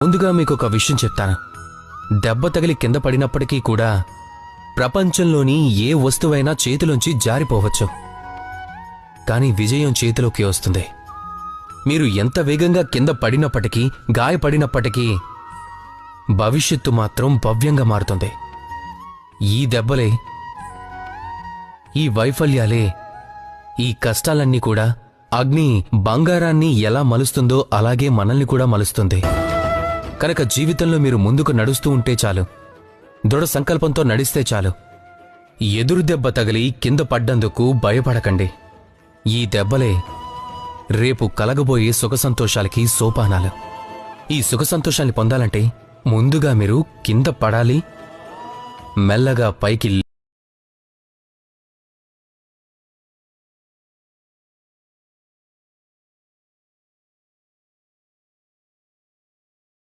ముందుగా మీకొక విషయం చెప్తాను. దెబ్బ తగిలి కింద పడినప్పటికీ కూడా ప్రపంచంలోని ఏ వస్తువైనా చేతిలోంచి జారిపోవచ్చు, కానీ విజయం చేతిలోకి వస్తుంది. మీరు ఎంత వేగంగా కింద పడినప్పటికీ, గాయపడినప్పటికీ భవిష్యత్తు మాత్రం భవ్యంగా మారుతుంది. ఈ దెబ్బలే, ఈ వైఫల్యాలే, ఈ కష్టాలన్నీ కూడా అగ్ని బంగారాన్ని ఎలా మలుస్తుందో అలాగే మనల్ని కూడా మలుస్తుంది. కనుక జీవితంలో మీరు ముందుకు నడుస్తూ ఉంటే చాలు, దృఢ సంకల్పంతో నడిస్తే చాలు. ఎదురు దెబ్బ తగిలి కింద పడ్డందుకు భయపడకండి. ఈ దెబ్బలే రేపు కలగబోయే సుఖసంతోషాలకి సోపానాలు. ఈ సుఖసంతోషాన్ని పొందాలంటే ముందుగా మీరు కింద పడాలి, మెల్లగా పైకి